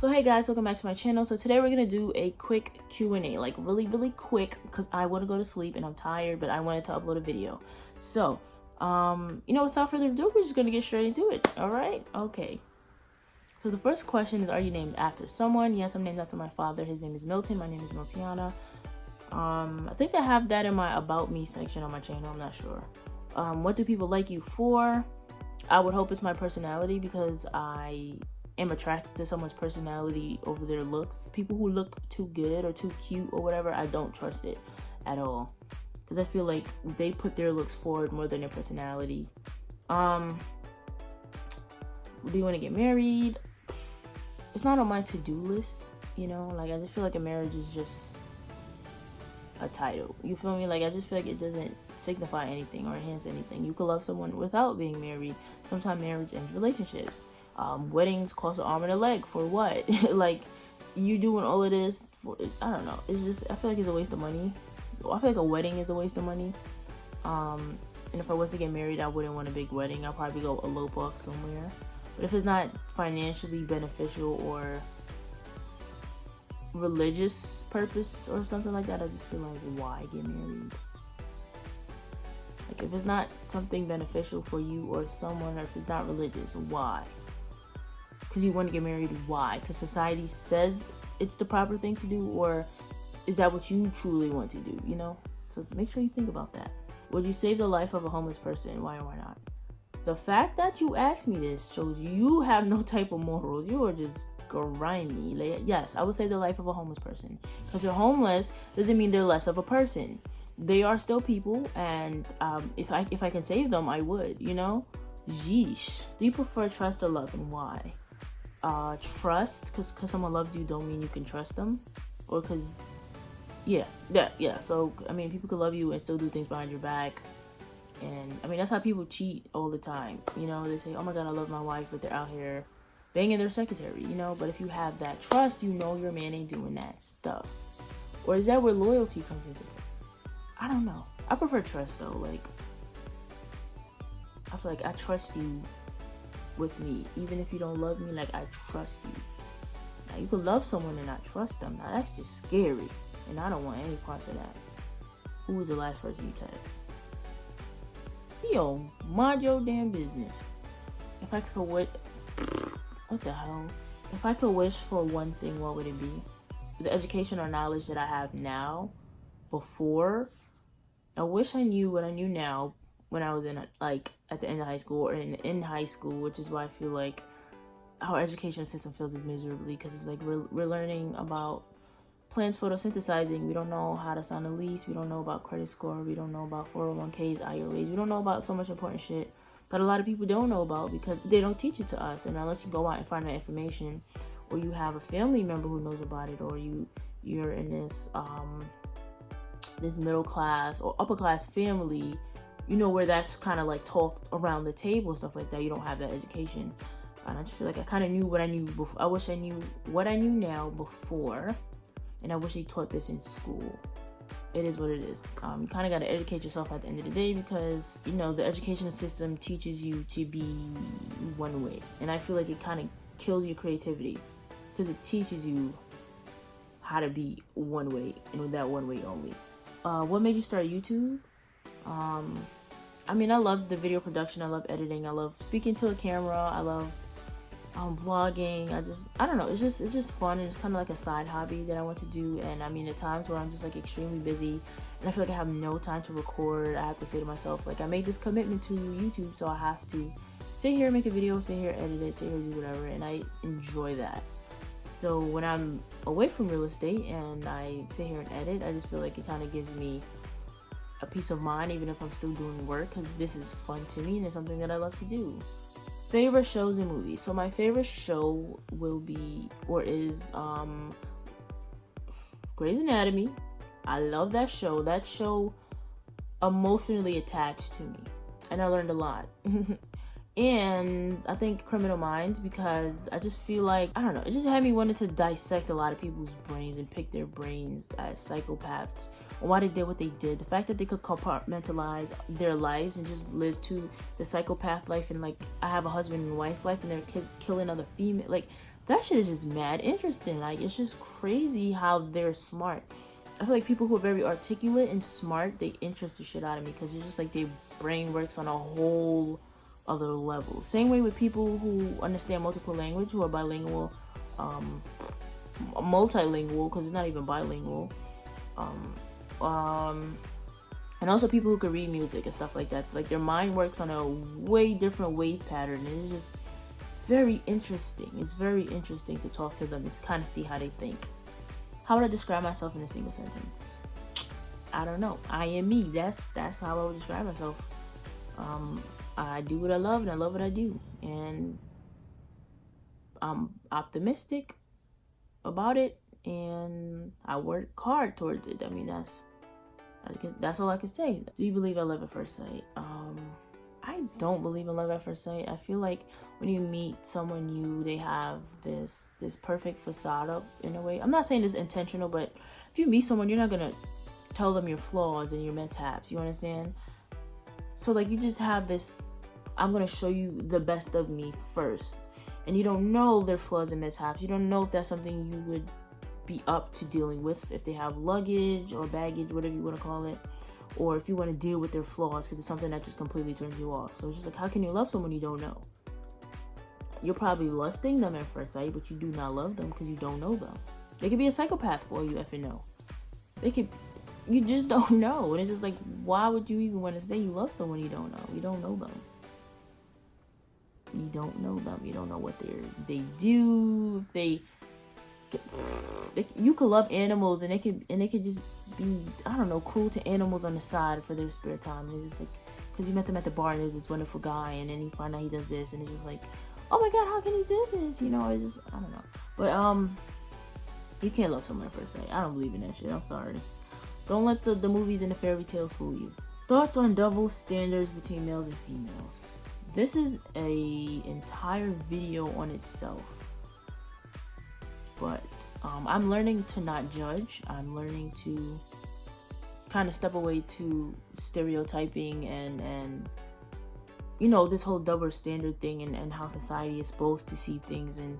So hey guys, welcome back to my channel. So today we're gonna do a quick Q&A, like really quick, because I want to go to sleep and I'm tired, but I wanted to upload a video. So without further ado, we're just gonna get straight into it. All right, okay. So the first question is, are you named after someone? Yes, I'm named after my father. His name is Milton. My name is Miltiana. I think I have that in my about me section on my channel. I'm not sure. What do people like you for? I would hope it's my personality, because I am attracted to someone's personality over their looks. People who look too good or too cute or whatever, I don't trust it at all, because I feel like they put their looks forward more than their personality. Do you want to get married? It's not on my to-do list, like I just feel like a marriage is just a title, you feel me? Like I just feel like it doesn't signify anything or enhance anything. You could love someone without being married. Sometimes marriage ends relationships. Weddings cost an arm and a leg for what? Like, you doing all of this for, I don't know, it's just, I feel like it's a waste of money. I feel like a wedding is a waste of money. And if I was to get married, I wouldn't want a big wedding. I'll probably go elope off somewhere. But if it's not financially beneficial or religious purpose or something like that, I just feel like, why get married? Like, if it's not something beneficial for you or someone, or if it's not religious, why? Because you want to get married, why? Because society says it's the proper thing to do, or is that what you truly want to do, So make sure you think about that. Would you save the life of a homeless person? Why or why not? The fact that you asked me this shows you have no type of morals. You are just grimy. Like, yes, I would save the life of a homeless person. Because they're homeless doesn't mean they're less of a person. They are still people, and if I can save them, I would, Yeesh. Do you prefer trust or love, and why? Trust, because someone loves you don't mean you can trust them, or because yeah. So I mean, people could love you and still do things behind your back, and I mean, that's how people cheat all the time. They say, oh my god, I love my wife, but they're out here banging their secretary, but if you have that trust, your man ain't doing that stuff. Or is that where loyalty comes into place? I don't know. I prefer trust though. Like, I feel like I trust you with me, even if you don't love me. Like, I trust you. Now, you could love someone and not trust them. Now, that's just scary, and I don't want any parts of that. Who was the last person you text? Yo, mind your damn business. If I could what the hell? If I could wish for one thing, what would it be? The education or knowledge that I have now. Before, I wish I knew what I knew now when I was in at the end of high school, or in high school, which is why I feel like our education system feels as miserably, because it's like we're learning about plants photosynthesizing. We don't know how to sign a lease. We don't know about credit score. We don't know about 401ks, IRAs. We don't know about so much important shit that a lot of people don't know about, because they don't teach it to us. And unless you go out and find that information, or you have a family member who knows about it, or you're in this this middle class or upper class family, where that's kind of like talked around the table and stuff like that, you don't have that education. And I just feel like I kind of knew what I knew before. I wish I knew what I knew now before, and I wish they taught this in school. It is what it is. You kind of got to educate yourself at the end of the day, because the education system teaches you to be one way, and I feel like it kind of kills your creativity, because it teaches you how to be one way, and that one way only. What made you start YouTube? I mean, I love the video production. I love editing. I love speaking to a camera. I love vlogging. I don't know. It's just fun, and it's kind of like a side hobby that I want to do. And I mean, at times where I'm just like extremely busy, and I feel like I have no time to record, I have to say to myself, like, I made this commitment to YouTube, so I have to sit here, make a video, sit here, edit it, sit here, do whatever, and I enjoy that. So when I'm away from real estate and I sit here and edit, I just feel like it kind of gives me a peace of mind, even if I'm still doing work, because this is fun to me and it's something that I love to do. Favorite shows and movies. So my favorite show will be, or is, Grey's Anatomy. I love that show. That show emotionally attached to me, and I learned a lot. And I think Criminal Minds, because I just feel like, I don't know, it just had me wanting to dissect a lot of people's brains and pick their brains as psychopaths, and why they did what they did. The fact that they could compartmentalize their lives and just live to the psychopath life, and like, I have a husband and wife life, and they're killing other female, like, that shit is just mad interesting. Like, it's just crazy how they're smart. I feel like people who are very articulate and smart, they interest the shit out of me, because it's just like their brain works on a whole other level. Same way with people who understand multiple language, who are bilingual, multilingual, because it's not even bilingual, and also people who can read music and stuff like that. Like, their mind works on a way different wave pattern, and it's just very interesting. It's very interesting to talk to them and kind of see how they think. How would I describe myself in a single sentence? I don't know. I am me. That's how I would describe myself. I do what I love, and I love what I do, and I'm optimistic about it, and I work hard towards it. I mean, that's all I can say. Do you believe in love at first sight? I don't believe in love at first sight. I feel like when you meet someone new, they have this perfect facade up in a way. I'm not saying this intentional, but if you meet someone, you're not gonna tell them your flaws and your mishaps. You understand? So like, you just have this, I'm gonna show you the best of me first, and you don't know their flaws and mishaps. You don't know if that's something you would be up to dealing with, if they have luggage or baggage, whatever you want to call it, or if you want to deal with their flaws, because it's something that just completely turns you off. So it's just like, how can you love someone you don't know? You're probably lusting them at first sight, but you do not love them because you don't know them. They could be a psychopath for you if you know. You just don't know. And it's just like, why would you even want to say you love someone you don't know? You don't know them. You don't know them. You don't know what they do. You could love animals, and they could just be, I don't know, cruel to animals on the side for their spare time. And it's just like, because you met them at the bar and there's this wonderful guy, and then you find out he does this, and it's just like, oh my god, how can he do this? You know, it's just, I don't know. But you can't love someone at first sight. I don't believe in that shit. I'm sorry. Don't let the movies and the fairy tales fool you. Thoughts on double standards between males and females. This is a entire video on itself. But I'm learning to not judge. I'm learning to kind of step away to stereotyping and you know, this whole double standard thing, and how society is supposed to see things, and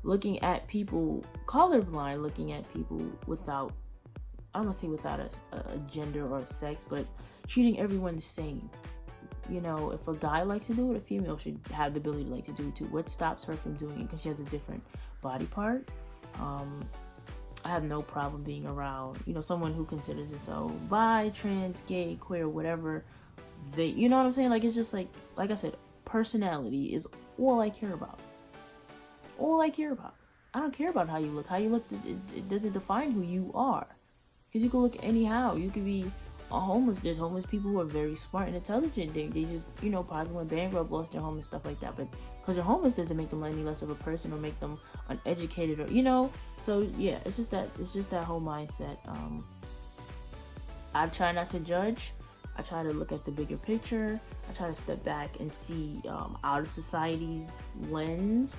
looking at people colorblind, looking at people without, I'm gonna say without a gender or a sex, but treating everyone the same. You know, if a guy likes to do it, a female should have the ability to like to do it too. What stops her from doing it? Because she has a different body part. I have no problem being around, you know, someone who considers itself bi, trans, gay, queer, whatever they, you know what I'm saying? Like, it's just like I said, personality is all I care about. All I care about. I don't care about how you look. How you look, it doesn't define who you are. Because you can look anyhow. You could be a homeless. There's homeless people who are very smart and intelligent. They just, you know, probably went bankrupt, lost their home and stuff like that. But because you're homeless doesn't make them any less of a person or make them uneducated, or, you know. So yeah, it's just that whole mindset. I try not to judge. I try to look at the bigger picture. I try to step back and see out of society's lens.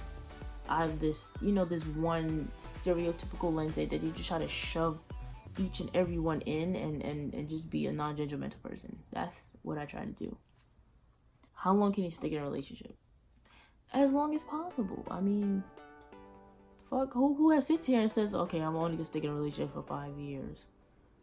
Out of this, you know, this one stereotypical lens that you just try to shove each and every one in, and just be a non-judgmental person. That's what I try to do. How long can you stick in a relationship? As long as possible. I mean, fuck, who sits here and says, okay, I'm only gonna stick in a relationship for 5 years?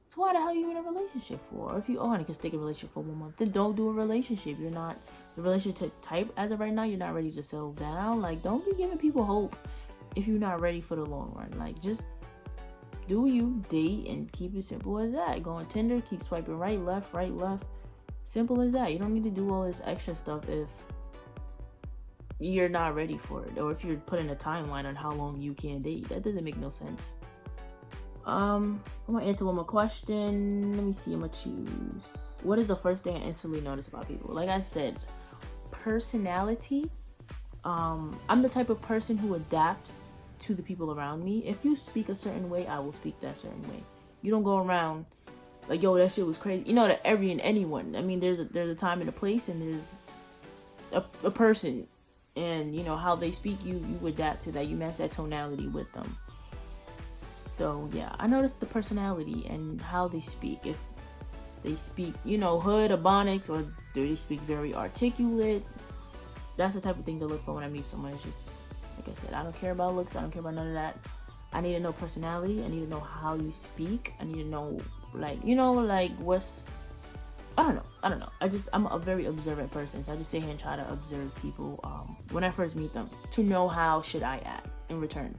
So why the hell are you in a relationship for? Or if you only can stick in a relationship for 1 month, then don't do a relationship. You're not the relationship type as of right now. You're not ready to settle down. Like, don't be giving people hope if you're not ready for the long run. Like, just do you, date, and keep it simple as that. Go on Tinder, keep swiping right, left. Simple as that. You don't need to do all this extra stuff if you're not ready for it, or if you're putting a timeline on how long you can date. That doesn't make no sense. I'm gonna answer one more question. Let me see. I'm gonna choose. What is the first thing I instantly notice about people? Like I said, personality. I'm the type of person who adapts to the people around me. If you speak a certain way, I will speak that certain way. You don't go around like, yo, that shit was crazy. You know, to every and anyone. I mean, there's a time and a place, and there's a person, and you know how they speak. You adapt to that. You match that tonality with them. So yeah, I noticed the personality and how they speak. If they speak, you know, hood, Ebonics, or do they speak very articulate? That's the type of thing to look for when I meet someone. It's just, like I said, I don't care about looks. I don't care about none of that. I need to know personality. I need to know how you speak. I need to know, like, you know, like what's, I don't know. I'm a very observant person, so I just sit here and try to observe people when I first meet them to know how should I act in return.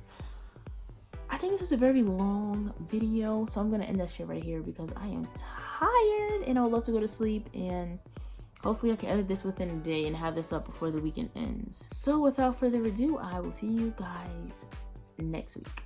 I think this is a very long video, so I'm gonna end that shit right here because I am tired and I would love to go to sleep, and hopefully I can edit this within a day and have this up before the weekend ends. So without further ado, I will see you guys next week.